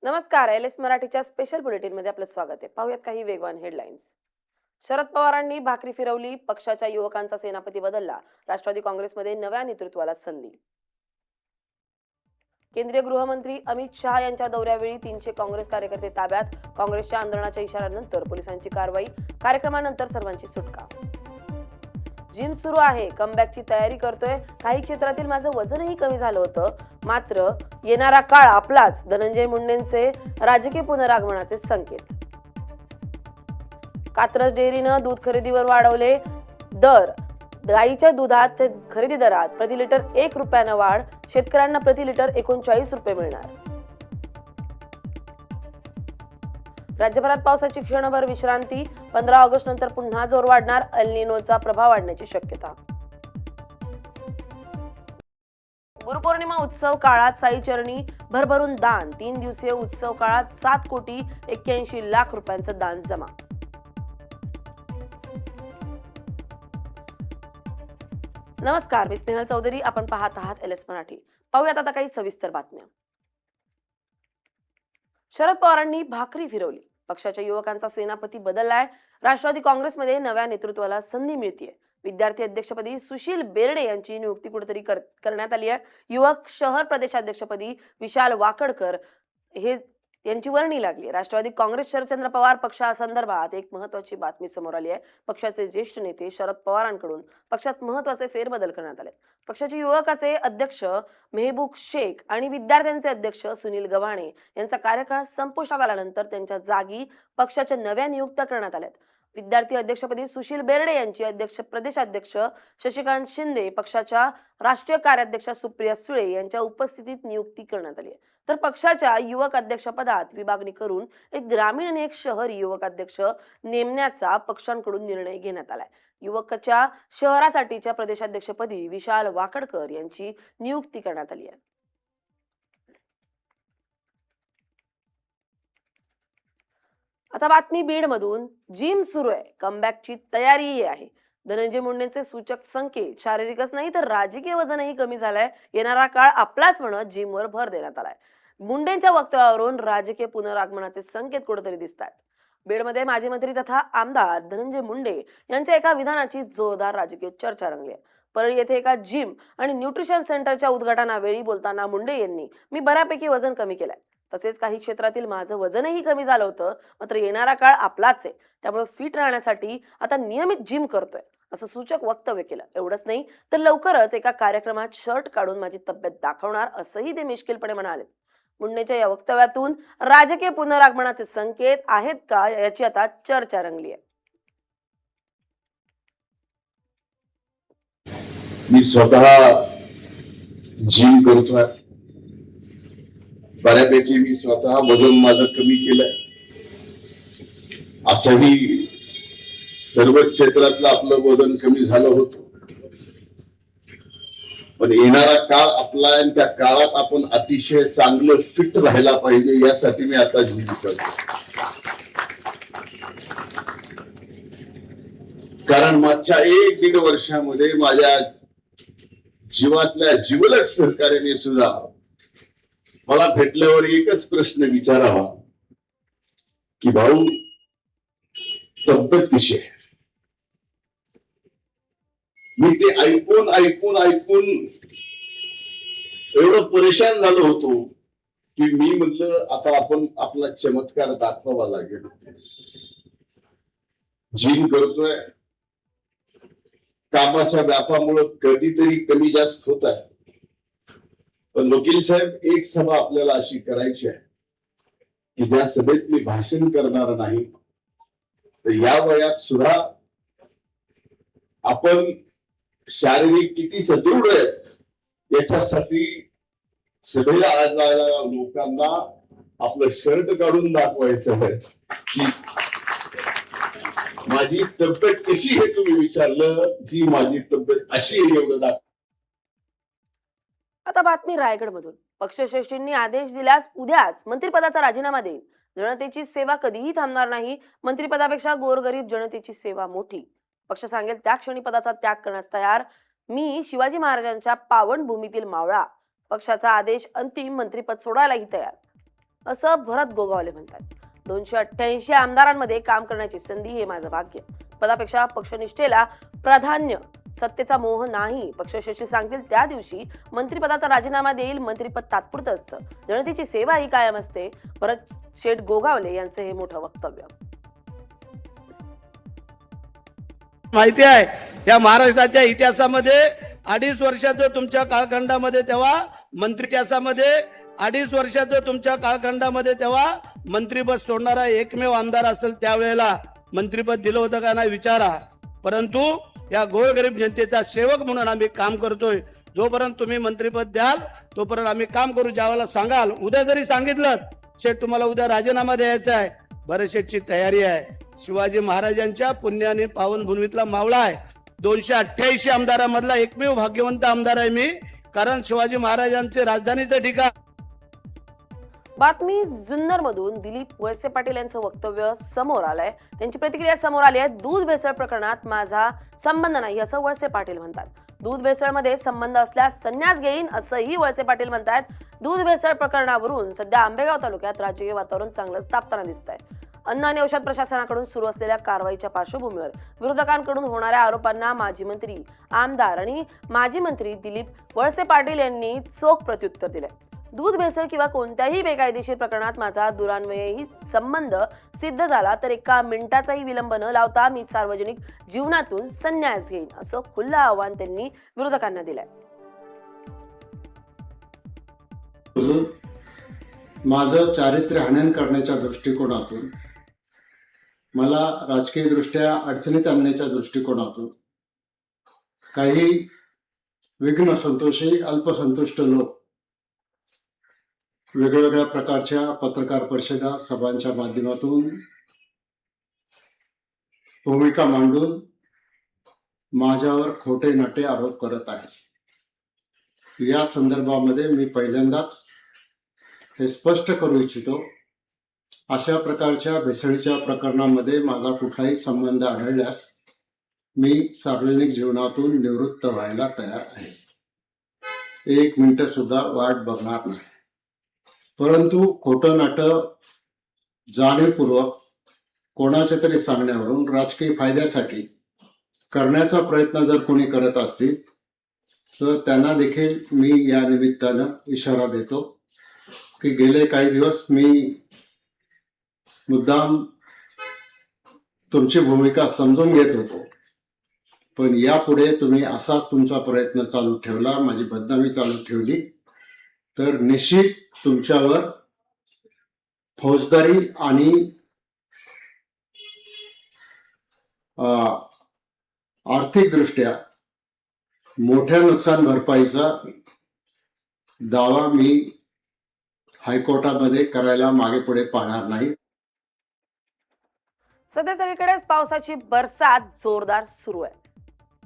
नमस्कार. L S मराठीच्या special बुलेटिनमध्ये आपलं स्वागत आहे. पाहूयात काही वेगवान हेडलाईन्स. शरद पवारांनी भाकरी फिरवली, पक्षाच्या युवकांचा सेनापती बदलला, राष्ट्रवादी काँग्रेसमध्ये नव्या नेतृत्वाला संधी. केंद्रीय गृहमंत्री अमित शहा यांच्या दौऱ्यावेळी 300 काँग्रेस कार्यकर्ते ताब्यात, काँग्रेसच्या आंदोलनाच्या इशाऱ्यानंतर पोलिसांची कारवाई, कार्यक्रमानंतर सर्वांची सुटका. जिम सुरू आहे, कमबॅकची तयारी करतोय. काही क्षेत्रातील माझं वजनही कमी झालं होतं, मात्र येणारा काळ आपलाच, धनंजय मुंडेंचे राजकीय पुनरागमनाचे संकेत. कात्रज डेअरीनं दूध खरेदीवर वाढवले दर, गाईच्या दुधाच्या खरेदी दरात प्रति लिटर 1 रुपयानं वाढ, शेतकऱ्यांना प्रति लिटर 39 रुपये मिळणार. राज्यभरात पावसाची क्षणभर विश्रांती, 15 ऑगस्ट नंतर पुन्हा जोर वाढणार, एल निनोचा प्रभाव वाढण्याची शक्यता. गुरुपौर्णिमा उत्सव काळात साई चरणी भरभरून दान, 3 दिवसीय उत्सव काळात 7,81,00,000 रुपयांचं दान जमा. नमस्कार, मी स्नेहल चौधरी. आपण पाहत आहात एल एस मराठी. पाहूयात आता काही सविस्तर बातम्या. शरद पवारांनी भाकरी फिरवली, पक्षाच्या युवकांचा सेनापती बदललाय, राष्ट्रवादी काँग्रेसमध्ये नव्या नेतृत्वाला संधी मिळतीये. विद्यार्थी अध्यक्षपदी सुशील बेर्डे यांची नियुक्ती कुठेतरी करण्यात आली आहे. युवक शहर प्रदेशाध्यक्षपदी विशाल वाकडकर यांची वर्णी लागली. राष्ट्रवादी काँग्रेस शरदचंद्र पवार पक्षासंदर्भात एक महत्वाची बातमी समोर आली आहे. पक्षाचे ज्येष्ठ नेते शरद पवारांकडून पक्षात महत्वाचे फेरबदल करण्यात आले. पक्षाचे युवकाचे अध्यक्ष मेहबूब शेख आणि विद्यार्थ्यांचे अध्यक्ष सुनील गव्हाणे यांचा कार्यकाळ संपुष्टात आल्यानंतर त्यांच्या जागी पक्षाच्या नव्या नियुक्त्या करण्यात आल्या. विद्यार्थी अध्यक्षपदी सुशील बेर्डे यांची प्रदेशाध्यक्ष शशिकांत शिंदे, पक्षाच्या राष्ट्रीय कार्याध्यक्षा सुप्रिया सुळे यांच्या उपस्थितीत नियुक्ती करण्यात आली आहे. तर पक्षाच्या युवक अध्यक्षपदात विभागणी करून एक ग्रामीण आणि एक शहरी युवक अध्यक्ष नेमण्याचा पक्षांकडून निर्णय घेण्यात आलाय. युवकाच्या शहरासाठीच्या प्रदेशाध्यक्षपदी विशाल वाकडकर यांची नियुक्ती करण्यात आली आहे. आता बातमी बीडमधून. जिम सुरू आहे, कमबॅकची तयारीही आहे. धनंजय मुंडेंचे सूचक संकेत शारीरिकच नाही तर राजकीय वजनही कमी झालंय. येणारा काळ आपलाच म्हणत जिमवर भर देण्यात आलाय. मुंडेंच्या वक्तव्यावरून राजकीय पुनरागमनाचे संकेत कुठेतरी दिसतात. बीडमध्ये माजी मंत्री तथा आमदार धनंजय मुंडे यांच्या एका विधानाची जोरदार राजकीय चर्चा रंगली आहे. परळी येथे एका जिम आणि न्यूट्रिशन सेंटरच्या उद्घाटनावेळी बोलताना मुंडे यांनी मी बऱ्यापैकी वजन कमी केलंय, तसेच काही क्षेत्रातील माझं वजनही कमी झालं होतं, मात्र येणारा काळ आपलाच आहे, त्यामुळे फिट राहण्यासाठी आता नियमित जिम करतोय, असं सूचक वक्तव्य केलं. एवढंच नाही तर लवकरच एका कार्यक्रमात शर्ट काढून माझी तब्येत दाखवणार, असंही ते मिश्किलपणे म्हणाले. मुंडेंच्या या वक्तव्यातून राजकीय पुनरागमनाचे संकेत आहेत का, याची आता चर्चा रंगली आहे. मी स्वतः जिम करतोय, बऱ्यापैकी मी स्वतः वजन माझं कमी केलंय. असंही सर्व क्षेत्रातलं आपलं वजन कमी झालं होतं, पण येणारा काळ आपला आणि त्या काळात आपण अतिशय चांगलं फिट राहायला पाहिजे, यासाठी मी आता जिम करतो. कारण मागच्या 1-1.5 वर्षामध्ये माझ्या जीवातल्या जिवलग सहकार्याने सुद्धा मला भेटल्यावर एकच प्रश्न विचारावा की भाऊ, तब्येत कशी आहे? मी ते ऐकून एवढं परेशान झालो होतो की मी म्हटलं आता आपण आपला चमत्कार दाखवावा लागेल. जिम करतोय, कामाच्या व्यापामुळे कधीतरी कमी जास्त होत आहे, पण वकील साहेब, एक सभा आपल्याला अशी करायची आहे की ज्या सभेत मी भाषण करणार नाही, तर या वयात सुद्धा आपण शारीरिक किती सदृढ आहेत याच्यासाठी सभेला आलेल्या लोकांना आपलं शर्ट काढून दाखवायचं आहे की माझी तब्येत कशी आहे. तुम्ही विचारलं की माझी तब्येत अशी आहे, एवढं दाखव. आता बातमी रायगडमधून. पक्षश्रेष्ठींनी आदेश दिल्यास उद्याच मंत्रिपदाचा राजीनामा देईल. जनतेची सेवा कधीही थांबणार नाही. मंत्रिपदापेक्षा गोरगरीब जनतेची सेवा मोठी. पक्ष सांगेल त्या क्षणी पदाचा त्याग करण्यास तयार. मी शिवाजी महाराजांच्या पावन भूमीतील मावळा. पक्षाचा आदेश अंतिम, मंत्रिपद सोडायलाही तयार. असं भरत गोगावले म्हणतात. 288 आमदारांमध्ये काम करण्याची संधी हे माझं भाग्य. पदापेक्षा पक्षनिष्ठेला प्राधान्य, सत्तेचा मोह नाही. पक्षश्रेष्ठी सांगतील त्या दिवशी मंत्रिपदाचा राजीनामा देईल. मंत्रिपद तात्पुरतं असतं, जनतेची सेवा ही कायम असते. भरत शेठ गोगावले यांचे हे मोठं वक्तव्य. माहिती आहे या महाराष्ट्राच्या इतिहासामध्ये 2.5 वर्षाचं तुमच्या कालखंडामध्ये तेव्हा इतिहासामध्ये 2.5 वर्षाचं तुमच्या कालखंडामध्ये तेव्हा मंत्रिपद सोडणारा एकमेव आमदार असेल त्यावेळेला मंत्रिपद दिलं होतं का नाही विचारा. परंतु या गोरगरीब जनतेचा सेवक म्हणून आम्ही काम करतोय. जोपर्यंत तुम्ही मंत्रिपद द्याल तोपर्यंत आम्ही काम करू. ज्यावेळेला सांगाल, उद्या जरी सांगितलं शेठ तुम्हाला उद्या राजीनामा द्यायचा आहे, भरत शेठची तयारी आहे. शिवाजी महाराजांच्या पुण्याने पावनभूमीतला मावळा आहे. 288 आमदारामधला एकमेव भाग्यवंत आमदार आहे मी, कारण शिवाजी महाराजांचे राजधानीचं ठिकाण. बातमी जुन्नर मधून दिलीप वळसे पाटील यांचं वक्तव्य समोर आलंय. त्यांची प्रतिक्रिया समोर आली आहे. दूध भेसळ प्रकरणात माझा संबंध नाही असं वळसे पाटील म्हणतात. दूध भेसळमध्ये संबंध असल्यास संन्यास घेईन असंही वळसे पाटील म्हणतात. दूध भेसळ प्रकरणावरून सध्या आंबेगाव तालुक्यात राजकीय वातावरण चांगलंच तापताना दिसत आहे. अन्न आणि औषध प्रशासनाकडून सुरू असलेल्या कारवाईच्या पार्श्वभूमीवर विरोधकांकडून होणाऱ्या आरोपांना माजी मंत्री, आमदार आणि माजी मंत्री दिलीप वळसे पाटील यांनी चोख प्रत्युत्तर दिले. दूध भेसळ किंवा कोणत्याही बेकायदेशीर प्रकरणात माझा दुरान्वयही संबंध सिद्ध झाला तर एका मिनिटाचाही विलंब न लावता मी सार्वजनिक जीवनातून संन्यास घेईन असं खुलं आव्हान त्यांनी विरोधकांना दिलंय. माझं चारित्र्य हनन करण्याच्या दृष्टिकोनातून, मला राजकीय दृष्ट्या अडचणीत आणण्याच्या दृष्टिकोनातून काही विघ्न संतोषी अल्पसंतुष्ट लोक वेगवेगळ्या प्रकारच्या पत्रकार परिषदा, सभांच्या माध्यमातून भूमिका मांडून माझ्यावर खोटे नाटे आरोप करत आहेत. या संदर्भामध्ये मी पहिल्यांदाच हे स्पष्ट करू इच्छितो, अशा प्रकारच्या भेसळीच्या प्रकरणामध्ये माझा कुठलाही संबंध आढळल्यास मी सार्वजनिक जीवनातून निवृत्त व्हायला तयार आहे. 1 मिनिट सुद्धा वाट बघणार नाही. परंतु खोटं नाटं जाणीवपूर्वक कोणाच्या तरी सांगण्यावरून राजकीय फायद्यासाठी करण्याचा प्रयत्न जर कोणी करत असतील तर त्यांना देखील मी या निमित्तानं इशारा देतो की गेले काही दिवस मी मुद्दाम तुमची भूमिका समजून घेत होतो, पण यापुढे तुम्ही असाच तुमचा प्रयत्न चालू ठेवला, माझी बदनामी चालू ठेवली तर निश्चित तुमच्यावर फौजदारी आणि आर्थिकदृष्ट्या मोठ्या नुकसान भरपाईचा दावा मी हायकोर्टामध्ये करायला मागे पुढे पाहणार नाही. सध्या सगळीकडेच पावसाची बरसात जोरदार सुरू आहे.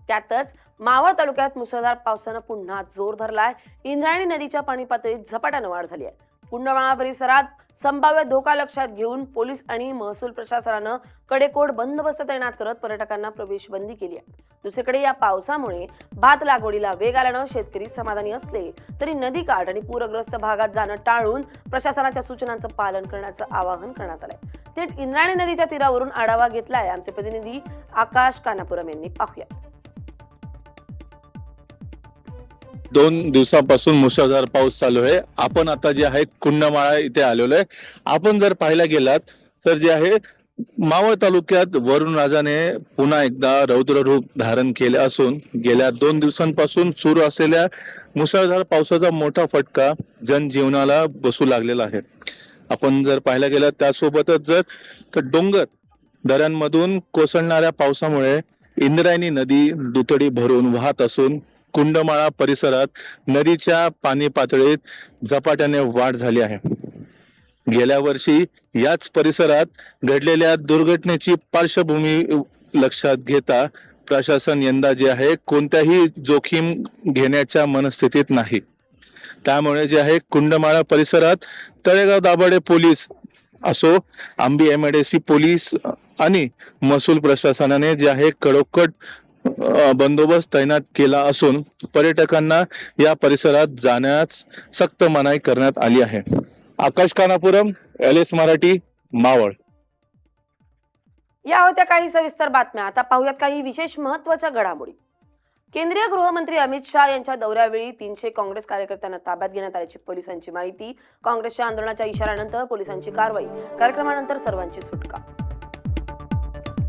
त्यातच मावळ तालुक्यात मुसळधार पावसानं पुन्हा जोर धरलाय. इंद्रायणी नदीच्या पाणी पातळीत झपाट्यानं वाढ झाली आहे. कुंडमाळा परिसरात संभाव्य धोका लक्षात घेऊन पोलीस आणि महसूल प्रशासनानं कडेकोट बंदोबस्त तैनात करत पर्यटकांना प्रवेश बंदी केली आहे. दुसरीकडे या पावसामुळे भात लागवडीला वेग आल्यानं शेतकरी समाधानी असले तरी नदीकाठ आणि पूरग्रस्त भागात जाणं टाळून प्रशासनाच्या सूचनांचं पालन करण्याचं आवाहन करण्यात आलंय. थेट इंद्रायणी नदीच्या तीरावरून आढावा घेतलाय आमचे प्रतिनिधी आकाश कानापुरम यांनी. पाहूया. 2 दिवसापासून मुसळधार पाऊस चालू आहे. आपण आता जे आहे कुंडमाळा इथे आलेलो आहे. आपण जर पाहायला गेलात तर जे आहे मावळ तालुक्यात वरुण राजाने पुन्हा एकदा रौद्र रूप धारण केले असून गेल्या 2 दिवसांपासून सुरू असलेल्या मुसळधार पावसाचा मोठा फटका जनजीवनाला बसू लागलेला आहे. आपण जर पाहायला गेलात त्यासोबतच जर तर डोंगर दऱ्यांमधून कोसळणाऱ्या पावसामुळे इंद्रायणी नदी दुथडी भरून वाहत असून कुंडमाळा परिसरात नदीच्या पाणी पातळीत झपाट्याने वाढ झाली आहे. गेल्या वर्षी याच परिसरात घडलेल्या दुर्घटनेची पार्श्वभूमी लक्षात घेता प्रशासन यंदा जे आहे कोणत्याही जोखीम घेण्याच्या मनस्थितीत नाही. त्यामुळे जे आहे कुंडमाळा परिसरात तळेगाव दाभाडे पोलीस असो, आंबी MIDC पोलीस आणि महसूल प्रशासनाने जे आहे कडोकट बंदोबस्त तैनात केला असून पर्यटकांना या परिसरात जाण्यास सक्त मनाई करण्यात आली आहे. आकाश कानापुरम, LS मराठी, मावळ. या होत्या काही सविस्तर बातम्या. आता पाहूयात काही विशेष महत्त्वाच्या घडामोडी. केंद्रीय गृहमंत्री अमित शाह यांच्या दौऱ्यावेळी 300 काँग्रेस कार्यकर्त्यांना ताब्यात घेण्यात आल्याची पोलिसांची माहिती. काँग्रेसच्या आंदोलनाच्या इशाऱ्यानंतर पोलिसांची कारवाई. कार्यक्रमानंतर सर्वांची सुटका.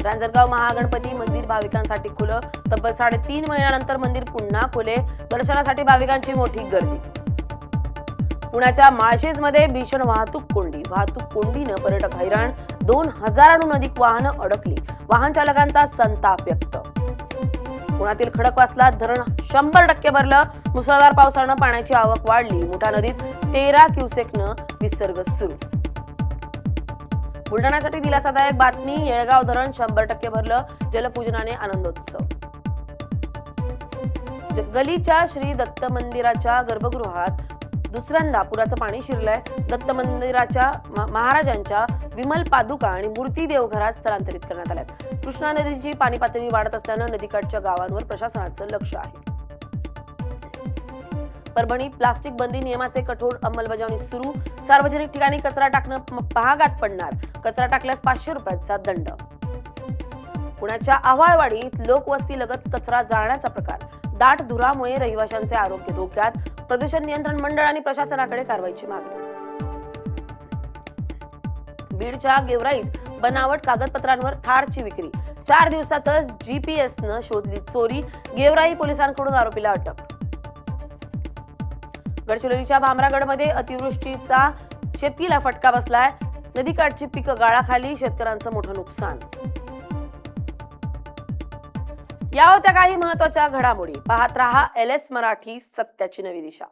रांजणगाव महागणपती मंदिर भाविकांसाठी खुलं. तब्बल 3.5 महिन्यानंतर मंदिर पुन्हा खुले. दर्शनासाठी भाविकांची मोठी गर्दी. पुण्याच्या माळशेजमध्ये भीषण वाहतूक कोंडीनं पर्यटक हैराण. 2000हून अधिक वाहनं अडकली. वाहन चालकांचा संताप व्यक्त. पुण्यातील खडकवासला धरण 100% भरलं. मुसळधार पावसानं पाण्याची आवक वाढली. मुठा नदीत 13 क्युसेकनं विसर्ग सुरू. बुलढाण्यासाठी दिलासादायक बातमी. येळगाव धरण 100% भरलं. जलपूजनाने आनंदोत्सव. गलीच्या श्री दत्त मंदिराच्या गर्भगृहात दुसऱ्यांदा पुराचं पाणी शिरलंय. दत्त मंदिराच्या महाराजांच्या विमल पादुका आणि मूर्ती देवघरात स्थलांतरित करण्यात आल्यात. कृष्णा नदीची पाणी पातळी वाढत असल्यानं नदीकाठच्या गावांवर प्रशासनाचं लक्ष आहे. परभणी प्लास्टिक बंदी नियमाचे कठोर अंमलबजावणी सुरू. सार्वजनिक ठिकाणी कचरा टाकणं महागात पडणार. कचरा टाकल्यास 500 रुपयांचा दंड. पुण्याच्या आव्हाळवाडीत लोकवस्ती लगत कचरा जाळण्याचा प्रकार. दाट धुरामुळे रहिवाशांचे आरोग्य धोक्यात. प्रदूषण नियंत्रण मंडळ आणि प्रशासनाकडे कारवाईची मागणी. बीडच्या गेवराईत बनावट कागदपत्रांवर थारची विक्री. 4 दिवसातच GPS-नं शोधली चोरी. गेवराई पोलिसांकडून आरोपीला अटक. गडचिरोलीच्या भामरागडमध्ये अतिवृष्टीचा शेतीला फटका बसलाय. नदीकाठची पिकं गाळाखाली. शेतकऱ्यांचं मोठं नुकसान. या होत्या काही महत्त्वाच्या घडामोडी. पाहत रहा LS मराठी, सत्याची नवी दिशा.